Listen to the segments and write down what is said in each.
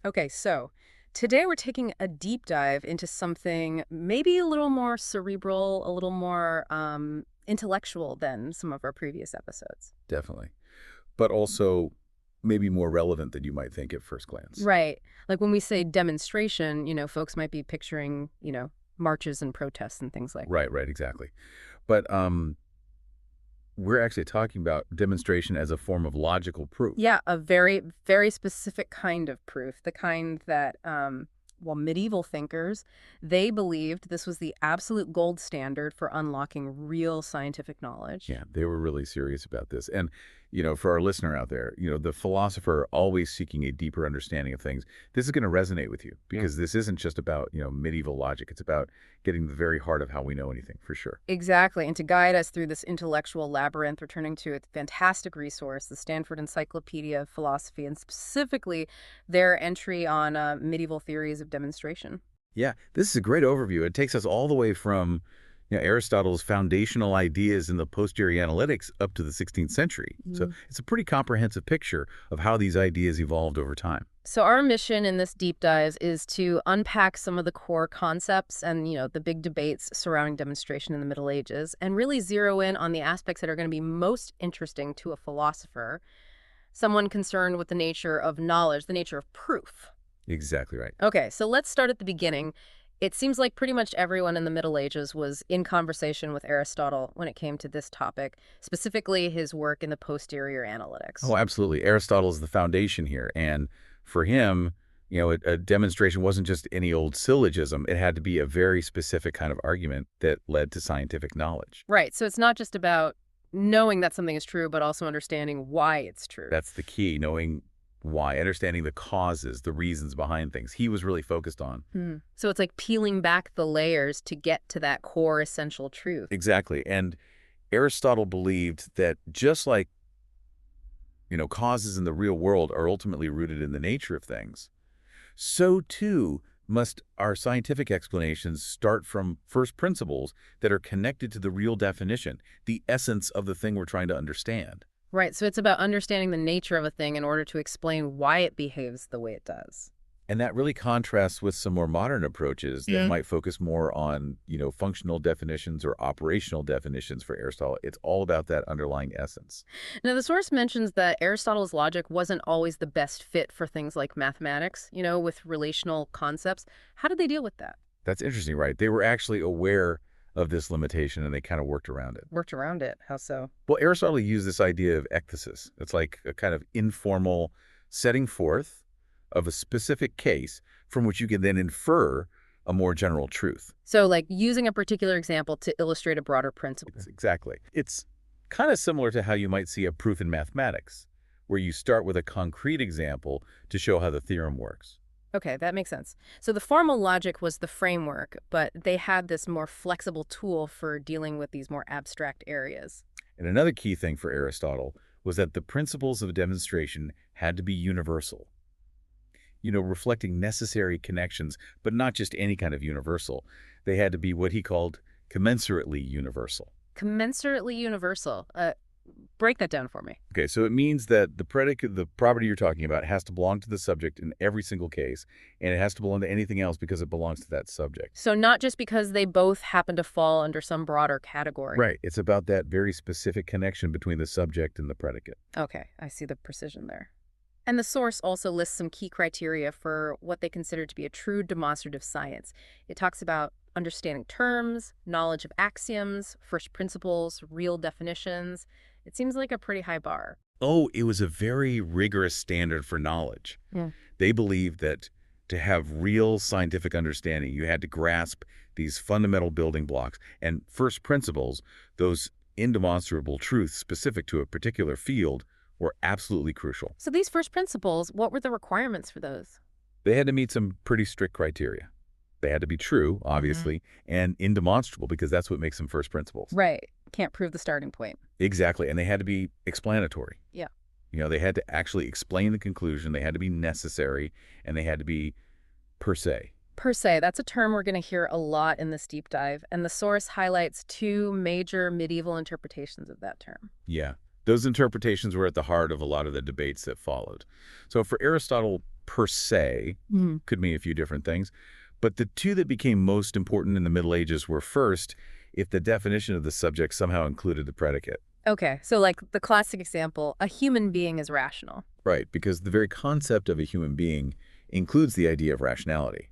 Okay, so today we're taking a deep dive into something maybe a little more cerebral, a little more intellectual than some of our previous episodes. Definitely. But also maybe more relevant than you might think at first glance. Right. Like when we say demonstration, folks might be picturing, marches and protests and things like that. Right, right, exactly. But we're actually talking about demonstration as a form of logical proof. Yeah, a very, very specific kind of proof, the kind that, well, medieval thinkers, they believed this was the absolute gold standard for unlocking real scientific knowledge. Yeah, they were really serious about this. And, for our listener out there, the philosopher always seeking a deeper understanding of things, this is going to resonate with you because this isn't just about, medieval logic. It's about getting to the very heart of how we know anything, for sure. Exactly. And to guide us through this intellectual labyrinth, we're turning to a fantastic resource, the Stanford Encyclopedia of Philosophy, and specifically their entry on medieval theories of demonstration. Yeah, this is a great overview. It takes us all the way from Aristotle's foundational ideas in the posterior analytics up to the 16th century. So Mhm. it's a pretty comprehensive picture of how these ideas evolved over time. So our mission in this deep dive is to unpack some of the core concepts and, the big debates surrounding demonstration in the Middle Ages and really zero in on the aspects that are going to be most interesting to a philosopher, someone concerned with the nature of knowledge, the nature of proof. Exactly right. Okay, so let's start at the beginning. It seems like pretty much everyone in the Middle Ages was in conversation with Aristotle when it came to this topic, specifically his work in the posterior analytics. Oh, absolutely. Aristotle is the foundation here. And for him, a demonstration wasn't just any old syllogism. It had to be a very specific kind of argument that led to scientific knowledge. Right, so it's not just about knowing that something is true, but also understanding why it's true. That's the key, knowing why, understanding the causes, the reasons behind things. He was really focused on. So it's like peeling back the layers to get to that core essential truth. Exactly. And Aristotle believed that just like, causes in the real world are ultimately rooted in the nature of things, so too must our scientific explanations start from first principles that are connected to the real definition, the essence of the thing we're trying to understand. Right, so it's about understanding the nature of a thing in order to explain why it behaves the way it does. And that really contrasts with some more modern approaches that might focus more on, functional definitions or operational definitions for Aristotle. It's all about that underlying essence. Now, the source mentions that Aristotle's logic wasn't always the best fit for things like mathematics, with relational concepts. How did they deal with that? That's interesting, right? They were actually aware of this limitation and they kind of worked around it. Worked around it. How so? Well, Aristotle used this idea of ecthesis. It's like a kind of informal setting forth of a specific case from which you can then infer a more general truth. So, like using a particular example to illustrate a broader principle. Exactly. It's kind of similar to how you might see a proof in mathematics, where you start with a concrete example to show how the theorem works. Okay, that makes sense. So the formal logic was the framework, but they had this more flexible tool for dealing with these more abstract areas. And another key thing for Aristotle was that the principles of demonstration had to be universal, reflecting necessary connections, but not just any kind of universal. They had to be what he called commensurately universal. Commensurately universal. Break that down for me. Okay, so it means that the predicate, the property you're talking about, has to belong to the subject in every single case, and it has to belong to anything else because it belongs to that subject. So not just because they both happen to fall under some broader category. Right. It's about that very specific connection between the subject and the predicate. Okay, I see the precision there. And the source also lists some key criteria for what they consider to be a true demonstrative science. It talks about understanding terms, knowledge of axioms, first principles, real definitions. It seems like a pretty high bar. Oh, it was a very rigorous standard for knowledge. Yeah. They believed that to have real scientific understanding, you had to grasp these fundamental building blocks and first principles, those indemonstrable truths specific to a particular field, were absolutely crucial. So these first principles, what were the requirements for those? They had to meet some pretty strict criteria. They had to be true, obviously, and indemonstrable because that's what makes them first principles. Right. Can't prove the starting point. Exactly. And they had to be explanatory. Yeah. They had to actually explain the conclusion. They had to be necessary, and they had to be per se. Per se, that's a term we're going to hear a lot in this deep dive, and the source highlights two major medieval interpretations of that term. Yeah. Those interpretations were at the heart of a lot of the debates that followed. So for Aristotle, per se, could mean a few different things. But the two that became most important in the Middle Ages were first, if the definition of the subject somehow included the predicate. Okay, so like the classic example, a human being is rational. Right, because the very concept of a human being includes the idea of rationality.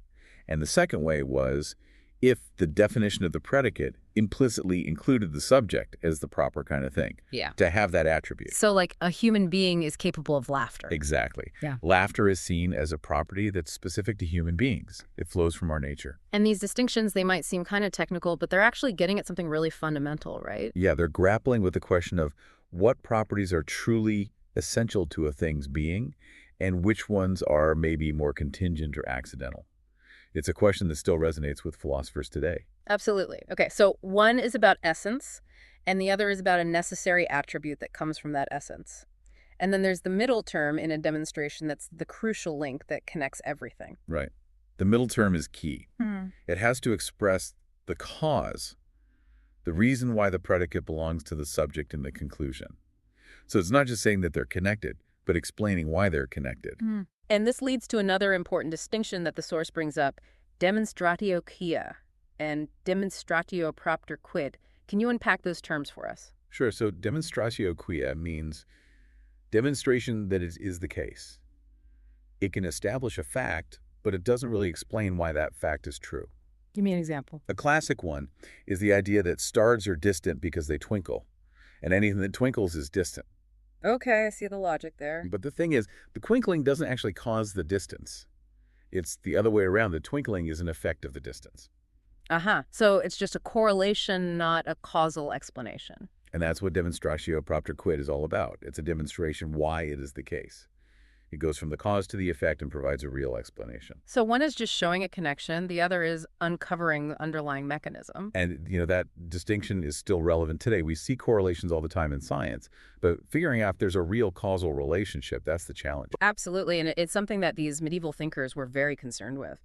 And the second way was if the definition of the predicate implicitly included the subject as the proper kind of thing, Yeah. to have that attribute. So like a human being is capable of laughter. Exactly. Yeah. Laughter is seen as a property that's specific to human beings. It flows from our nature. And these distinctions, they might seem kind of technical, but they're actually getting at something really fundamental, right? Yeah, they're grappling with the question of what properties are truly essential to a thing's being and which ones are maybe more contingent or accidental. It's a question that still resonates with philosophers today. Absolutely. Okay, so one is about essence, and the other is about a necessary attribute that comes from that essence. And then there's the middle term in a demonstration that's the crucial link that connects everything. Right. The middle term is key. It has to express the cause, the reason why the predicate belongs to the subject in the conclusion. So it's not just saying that they're connected, but explaining why they're connected. And this leads to another important distinction that the source brings up, demonstratio quia and demonstratio propter quid. Can you unpack those terms for us? Sure, so demonstratio quia means demonstration that it is the case. It can establish a fact, but it doesn't really explain why that fact is true. Give me an example. A classic one is the idea that stars are distant because they twinkle, and anything that twinkles is distant. Okay, I see the logic there. But the thing is, the twinkling doesn't actually cause the distance. It's the other way around. The twinkling is an effect of the distance. So it's just a correlation, not a causal explanation. And that's what demonstratio propter quid is all about. It's a demonstration why it is the case. It goes from the cause to the effect and provides a real explanation. So one is just showing a connection, the other is uncovering the underlying mechanism. And, that distinction is still relevant today. We see correlations all the time in science, but figuring out if there's a real causal relationship, that's the challenge. Absolutely, and it's something that these medieval thinkers were very concerned with.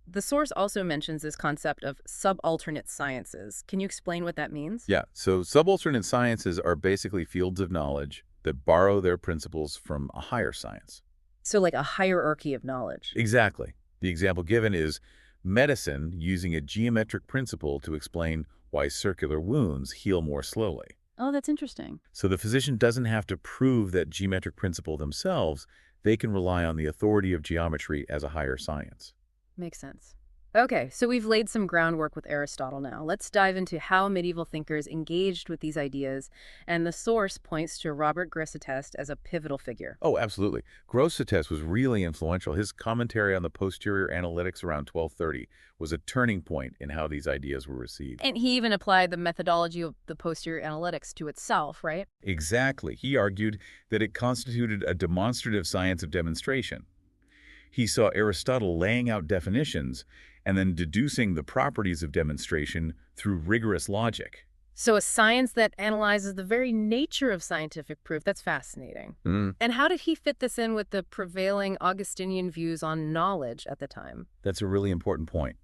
The source also mentions this concept of subalternate sciences. Can you explain what that means? Yeah, so subalternate sciences are basically fields of knowledge that borrow their principles from a higher science. So like a hierarchy of knowledge. Exactly. The example given is medicine using a geometric principle to explain why circular wounds heal more slowly. Oh, that's interesting. So the physician doesn't have to prove that geometric principle themselves. They can rely on the authority of geometry as a higher science. Makes sense. Okay, so we've laid some groundwork with Aristotle now. Let's dive into how medieval thinkers engaged with these ideas, and the source points to Robert Grosseteste as a pivotal figure. Oh, absolutely. Grosseteste was really influential. His commentary on the posterior analytics around 1230 was a turning point in how these ideas were received. And he even applied the methodology of the posterior analytics to itself, right? Exactly. He argued that it constituted a demonstrative science of demonstration. He saw Aristotle laying out definitions and then deducing the properties of demonstration through rigorous logic. So a science that analyzes the very nature of scientific proof. That's fascinating. And how did he fit this in with the prevailing Augustinian views on knowledge at the time? That's a really important point.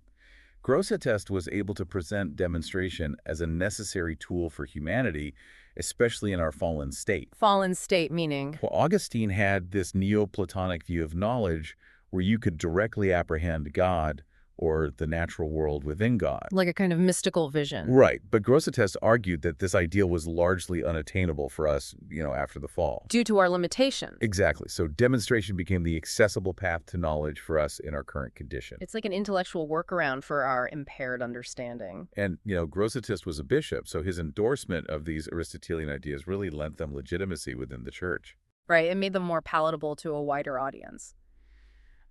Grosseteste was able to present demonstration as a necessary tool for humanity, especially in our fallen state. Fallen state meaning? Well, Augustine had this Neoplatonic view of knowledge where you could directly apprehend God or the natural world within God. Like a kind of mystical vision. Right, but Grosseteste argued that this ideal was largely unattainable for us, after the fall. Due to our limitations. Exactly. So demonstration became the accessible path to knowledge for us in our current condition. It's like an intellectual workaround for our impaired understanding. And, Grosseteste was a bishop, so his endorsement of these Aristotelian ideas really lent them legitimacy within the church. Right, it made them more palatable to a wider audience.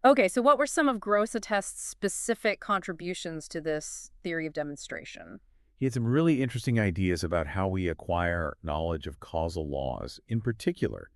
Okay, so what were some of Grosseteste's specific contributions to this theory of demonstration? He had some really interesting ideas about how we acquire knowledge of causal laws. In particular,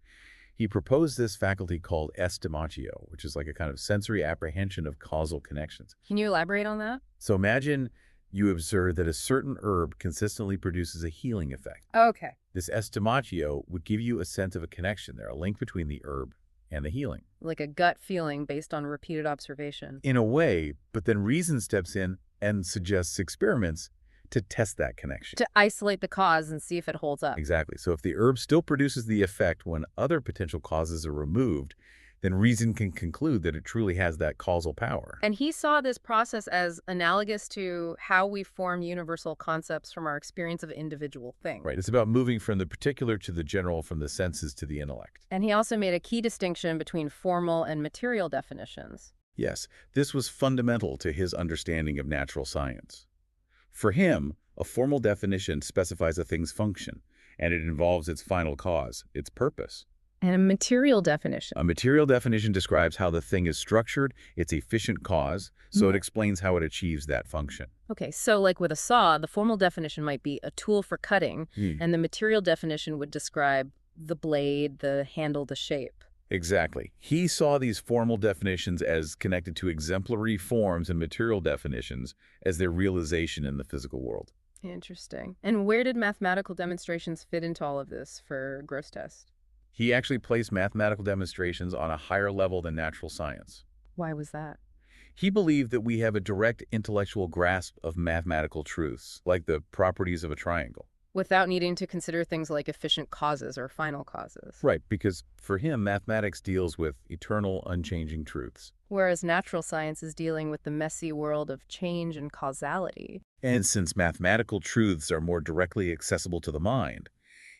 he proposed this faculty called estimatio, which is like a kind of sensory apprehension of causal connections. Can you elaborate on that? So imagine you observe that a certain herb consistently produces a healing effect. Okay. This estimatio would give you a sense of a connection there, a link between the herb and the healing. Like a gut feeling based on repeated observation. In a way, but then reason steps in and suggests experiments to test that connection. To isolate the cause and see if it holds up. Exactly. So if the herb still produces the effect when other potential causes are removed, then reason can conclude that it truly has that causal power. And he saw this process as analogous to how we form universal concepts from our experience of individual things. Right, it's about moving from the particular to the general, from the senses to the intellect. And he also made a key distinction between formal and material definitions. Yes, this was fundamental to his understanding of natural science. For him, a formal definition specifies a thing's function, and it involves its final cause, its purpose. And a material definition. A material definition describes how the thing is structured, its efficient cause, so it explains how it achieves that function. Okay, so like with a saw, the formal definition might be a tool for cutting, and the material definition would describe the blade, the handle, the shape. Exactly. He saw these formal definitions as connected to exemplary forms and material definitions as their realization in the physical world. Interesting. And where did mathematical demonstrations fit into all of this for Grosseteste? He actually placed mathematical demonstrations on a higher level than natural science. Why was that? He believed that we have a direct intellectual grasp of mathematical truths, like the properties of a triangle. Without needing to consider things like efficient causes or final causes. Right, because for him, mathematics deals with eternal, unchanging truths. Whereas natural science is dealing with the messy world of change and causality. And since mathematical truths are more directly accessible to the mind,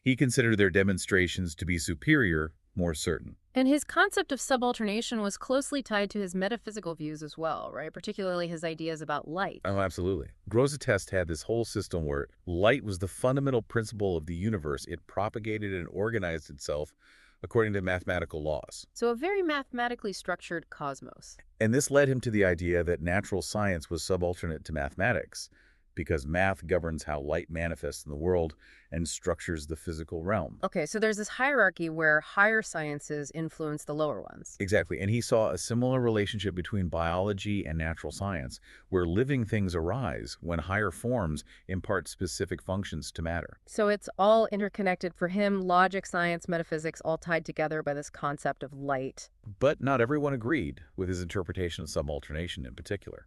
he considered their demonstrations to be superior, more certain. And his concept of subalternation was closely tied to his metaphysical views as well, right? Particularly his ideas about light. Oh, absolutely. Grosseteste had this whole system where light was the fundamental principle of the universe. It propagated and organized itself according to mathematical laws. So a very mathematically structured cosmos. And this led him to the idea that natural science was subalternate to mathematics, because math governs how light manifests in the world and structures the physical realm. Okay, so there's this hierarchy where higher sciences influence the lower ones. Exactly, and he saw a similar relationship between biology and natural science, where living things arise when higher forms impart specific functions to matter. So it's all interconnected for him, logic, science, metaphysics, all tied together by this concept of light. But not everyone agreed with his interpretation of subalternation in particular.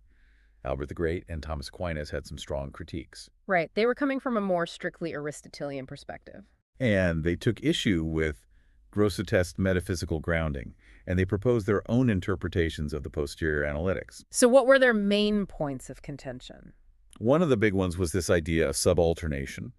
Albert the Great and Thomas Aquinas had some strong critiques. Right, they were coming from a more strictly Aristotelian perspective. And they took issue with Grosseteste's metaphysical grounding, and they proposed their own interpretations of the posterior analytics. So what were their main points of contention? One of the big ones was this idea of subalternation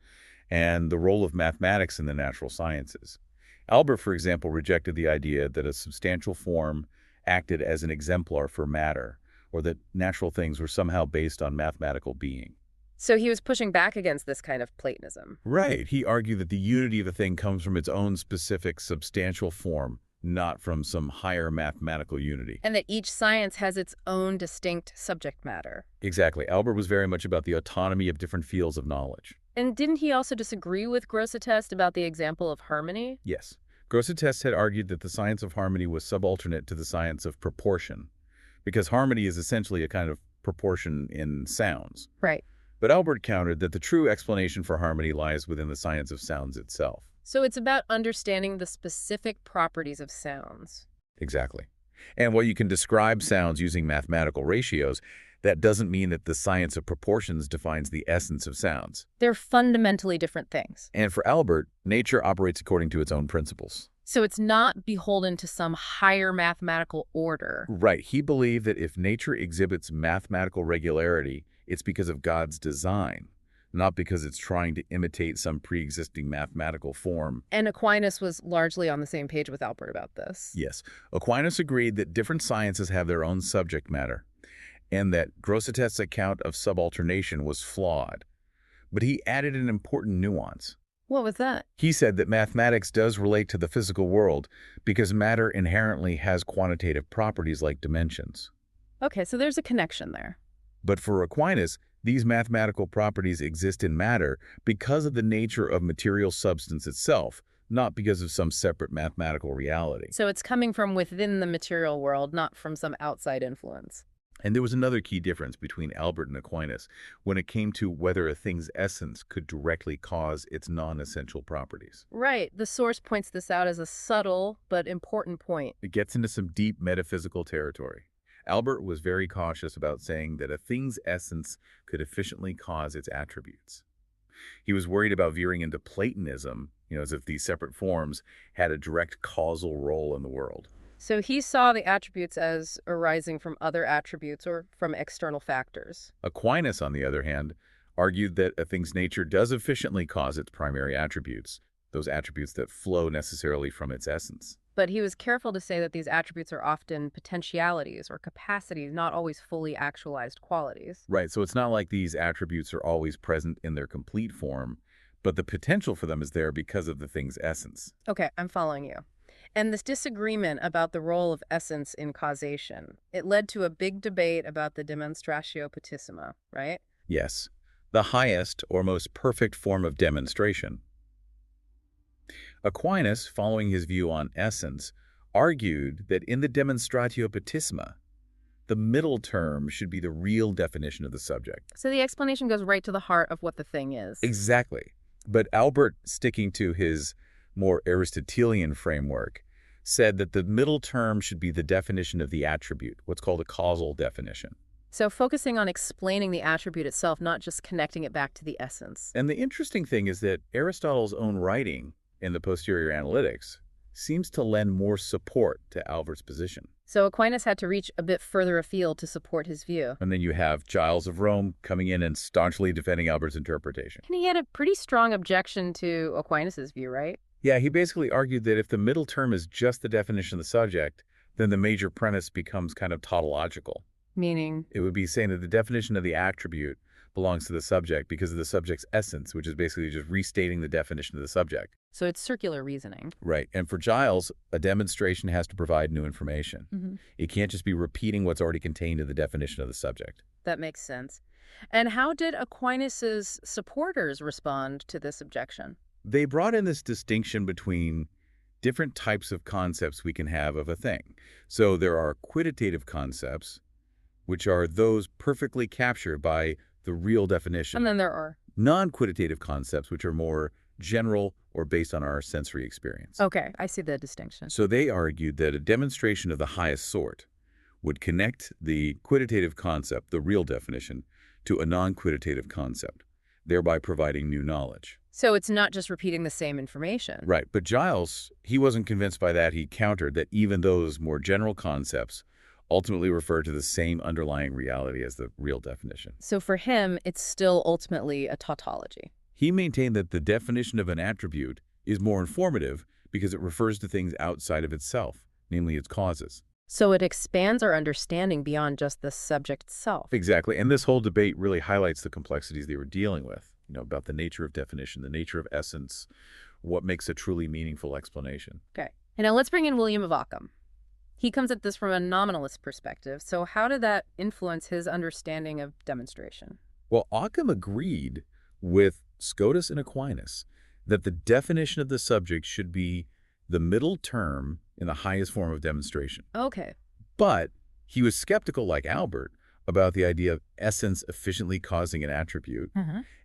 and the role of mathematics in the natural sciences. Albert, for example, rejected the idea that a substantial form acted as an exemplar for matter, or that natural things were somehow based on mathematical being. So he was pushing back against this kind of Platonism. Right. He argued that the unity of a thing comes from its own specific substantial form, not from some higher mathematical unity. And that each science has its own distinct subject matter. Exactly. Albert was very much about the autonomy of different fields of knowledge. And didn't he also disagree with Grosseteste about the example of harmony? Yes. Grosseteste had argued that the science of harmony was subalternate to the science of proportion, because harmony is essentially a kind of proportion in sounds. Right. But Albert countered that the true explanation for harmony lies within the science of sounds itself. So it's about understanding the specific properties of sounds. Exactly. And while you can describe sounds using mathematical ratios, that doesn't mean that the science of proportions defines the essence of sounds. They're fundamentally different things. And for Albert, nature operates according to its own principles. So it's not beholden to some higher mathematical order. Right. He believed that if nature exhibits mathematical regularity, it's because of God's design, not because it's trying to imitate some pre-existing mathematical form. And Aquinas was largely on the same page with Albert about this. Yes. Aquinas agreed that different sciences have their own subject matter, and that Grosseteste's account of subalternation was flawed. But he added an important nuance. What was that? He said that mathematics does relate to the physical world because matter inherently has quantitative properties like dimensions. Okay, so there's a connection there. But for Aquinas, these mathematical properties exist in matter because of the nature of material substance itself, not because of some separate mathematical reality. So it's coming from within the material world, not from some outside influence. And there was another key difference between Albert and Aquinas when it came to whether a thing's essence could directly cause its non-essential properties. Right. The source points this out as a subtle but important point. It gets into some deep metaphysical territory. Albert was very cautious about saying that a thing's essence could efficiently cause its attributes. He was worried about veering into Platonism, as if these separate forms had a direct causal role in the world. So he saw the attributes as arising from other attributes or from external factors. Aquinas, on the other hand, argued that a thing's nature does efficiently cause its primary attributes, those attributes that flow necessarily from its essence. But he was careful to say that these attributes are often potentialities or capacities, not always fully actualized qualities. Right, so it's not like these attributes are always present in their complete form, but the potential for them is there because of the thing's essence. Okay, I'm following you. And this disagreement about the role of essence in causation, it led to a big debate about the demonstratio potissima, right? Yes, the highest or most perfect form of demonstration. Aquinas, following his view on essence, argued that in the demonstratio potissima, the middle term should be the real definition of the subject. So the explanation goes right to the heart of what the thing is. Exactly. But Albert, sticking to his more Aristotelian framework, said that the middle term should be the definition of the attribute, what's called a causal definition. So focusing on explaining the attribute itself, not just connecting it back to the essence. And the interesting thing is that Aristotle's own writing in the Posterior Analytics seems to lend more support to Albert's position. So Aquinas had to reach a bit further afield to support his view. And then you have Giles of Rome coming in and staunchly defending Albert's interpretation. And he had a pretty strong objection to Aquinas' view, right? Yeah, he basically argued that if the middle term is just the definition of the subject, then the major premise becomes kind of tautological. Meaning? It would be saying that the definition of the attribute belongs to the subject because of the subject's essence, which is basically just restating the definition of the subject. So it's circular reasoning. Right. And for Giles, a demonstration has to provide new information. It can't just be repeating what's already contained in the definition of the subject. That makes sense. And how did Aquinas' supporters respond to this objection? They brought in this distinction between different types of concepts we can have of a thing. So there are quantitative concepts, which are those perfectly captured by the real definition. And then there are. Non-quantitative concepts, which are more general or based on our sensory experience. Okay, I see the distinction. So they argued that a demonstration of the highest sort would connect the quantitative concept, the real definition, to a non-quantitative concept, thereby providing new knowledge. So it's not just repeating the same information. Right, but Giles, he wasn't convinced by that. He countered that even those more general concepts ultimately refer to the same underlying reality as the real definition. So for him, it's still ultimately a tautology. He maintained that the definition of an attribute is more informative because it refers to things outside of itself, namely its causes. So it expands our understanding beyond just the subject itself. Exactly, and this whole debate really highlights the complexities they were dealing with, about the nature of definition, the nature of essence, what makes a truly meaningful explanation. Okay. And now let's bring in William of Ockham. He comes at this from a nominalist perspective. So how did that influence his understanding of demonstration? Well, Ockham agreed with Scotus and Aquinas that the definition of the subject should be the middle term in the highest form of demonstration. Okay. But he was skeptical, like Albert, about the idea of essence efficiently causing an attribute,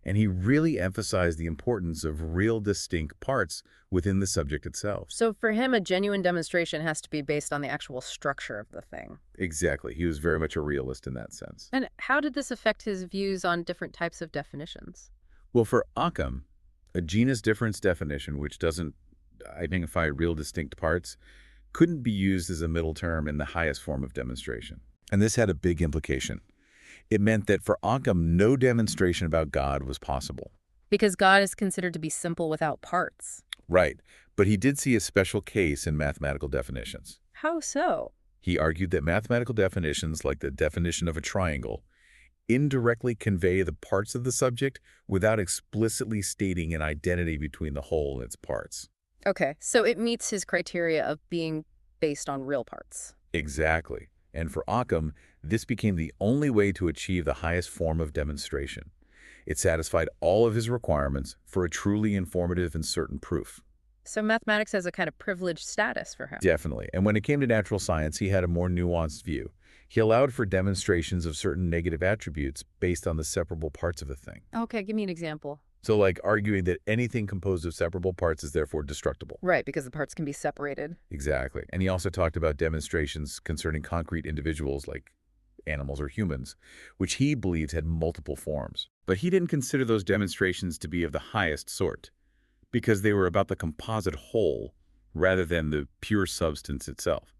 and he really emphasized the importance of real distinct parts within the subject itself. So for him, a genuine demonstration has to be based on the actual structure of the thing. Exactly. He was very much a realist in that sense. And how did this affect his views on different types of definitions? Well, for Ockham, a genus difference definition, which doesn't identify real distinct parts, couldn't be used as a middle term in the highest form of demonstration. And this had a big implication. It meant that for Ockham, no demonstration about God was possible. Because God is considered to be simple without parts. Right. But he did see a special case in mathematical definitions. How so? He argued that mathematical definitions, like the definition of a triangle, indirectly convey the parts of the subject without explicitly stating an identity between the whole and its parts. Okay, so it meets his criteria of being based on real parts. Exactly. And for Ockham, this became the only way to achieve the highest form of demonstration. It satisfied all of his requirements for a truly informative and certain proof. So mathematics has a kind of privileged status for him. Definitely. And when it came to natural science, he had a more nuanced view. He allowed for demonstrations of certain negative attributes based on the separable parts of a thing. Okay, give me an example. So like arguing that anything composed of separable parts is therefore destructible. Right, because the parts can be separated. Exactly. And he also talked about demonstrations concerning concrete individuals like animals or humans, which he believed had multiple forms. But he didn't consider those demonstrations to be of the highest sort because they were about the composite whole rather than the pure substance itself.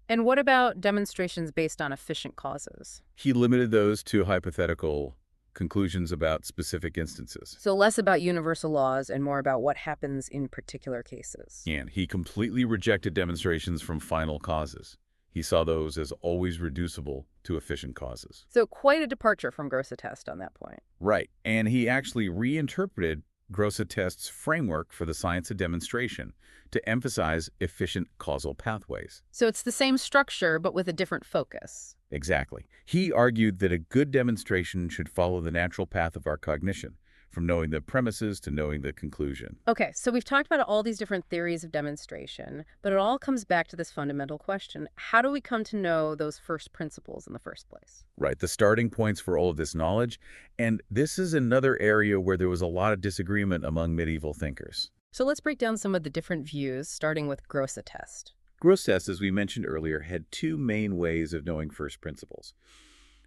And what about demonstrations based on efficient causes? He limited those to hypothetical conclusions about specific instances. So less about universal laws and more about what happens in particular cases. And he completely rejected demonstrations from final causes. He saw those as always reducible to efficient causes. So quite a departure from Grosseteste on that point. Right, and he actually reinterpreted Grosseteste's framework for the science of demonstration to emphasize efficient causal pathways. So it's the same structure, but with a different focus. Exactly. He argued that a good demonstration should follow the natural path of our cognition, from knowing the premises to knowing the conclusion. Okay, so we've talked about all these different theories of demonstration, but it all comes back to this fundamental question. How do we come to know those first principles in the first place? Right, the starting points for all of this knowledge. And this is another area where there was a lot of disagreement among medieval thinkers. So let's break down some of the different views, starting with Grosseteste. Grosseteste, as we mentioned earlier, had two main ways of knowing first principles.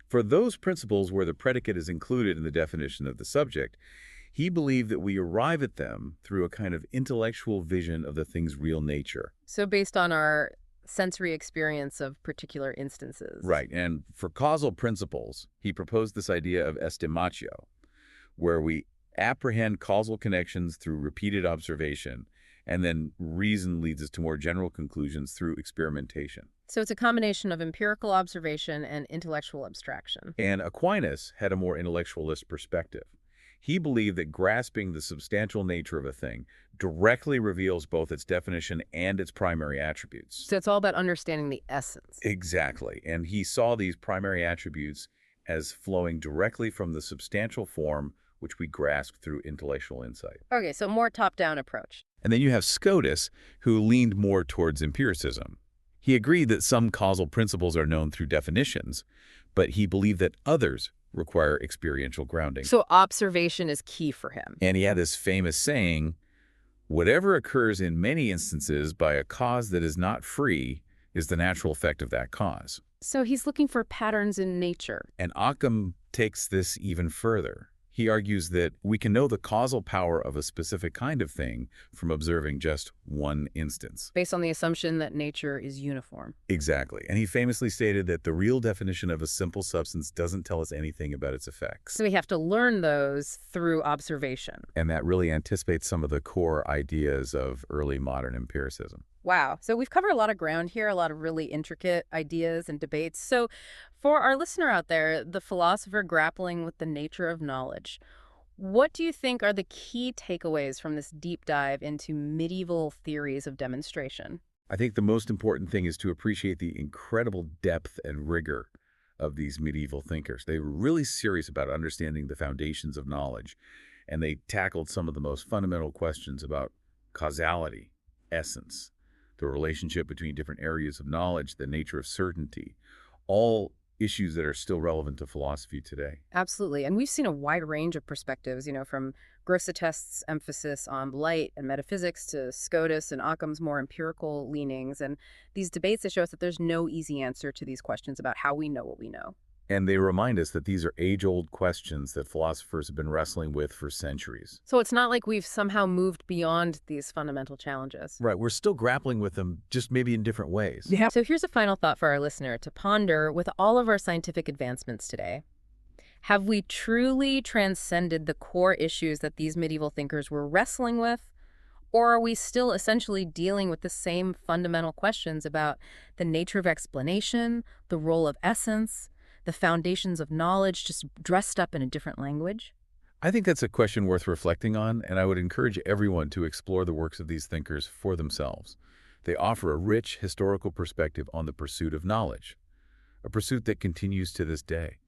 For those principles where the predicate is included in the definition of the subject, he believed that we arrive at them through a kind of intellectual vision of the thing's real nature. So based on our sensory experience of particular instances. Right, and for causal principles, he proposed this idea of estimatio, where we apprehend causal connections through repeated observation, and then reason leads us to more general conclusions through experimentation. So it's a combination of empirical observation and intellectual abstraction. And Aquinas had a more intellectualist perspective. He believed that grasping the substantial nature of a thing directly reveals both its definition and its primary attributes. So it's all about understanding the essence. Exactly. And he saw these primary attributes as flowing directly from the substantial form which we grasp through intellectual insight. Okay, so more top-down approach. And then you have Scotus, who leaned more towards empiricism. He agreed that some causal principles are known through definitions, but he believed that others require experiential grounding. So observation is key for him. And he had this famous saying, whatever occurs in many instances by a cause that is not free is the natural effect of that cause. So he's looking for patterns in nature. And Occam takes this even further. He argues that we can know the causal power of a specific kind of thing from observing just one instance. Based on the assumption that nature is uniform. Exactly. And he famously stated that the real definition of a simple substance doesn't tell us anything about its effects. So we have to learn those through observation. And that really anticipates some of the core ideas of early modern empiricism. Wow. So we've covered a lot of ground here, a lot of really intricate ideas and debates. So for our listener out there, the philosopher grappling with the nature of knowledge, what do you think are the key takeaways from this deep dive into medieval theories of demonstration? I think the most important thing is to appreciate the incredible depth and rigor of these medieval thinkers. They were really serious about understanding the foundations of knowledge, and they tackled some of the most fundamental questions about causality, essence, the relationship between different areas of knowledge, the nature of certainty, all issues that are still relevant to philosophy today. Absolutely. And we've seen a wide range of perspectives, from Grosseteste's emphasis on light and metaphysics to Scotus and Occam's more empirical leanings. And these debates, they show us that there's no easy answer to these questions about how we know what we know. And they remind us that these are age-old questions that philosophers have been wrestling with for centuries. So it's not like we've somehow moved beyond these fundamental challenges. Right, we're still grappling with them, just maybe in different ways. Yeah. So here's a final thought for our listener to ponder with all of our scientific advancements today. Have we truly transcended the core issues that these medieval thinkers were wrestling with? Or are we still essentially dealing with the same fundamental questions about the nature of explanation, the role of essence, the foundations of knowledge, just dressed up in a different language? I think that's a question worth reflecting on, and I would encourage everyone to explore the works of these thinkers for themselves. They offer a rich historical perspective on the pursuit of knowledge, a pursuit that continues to this day.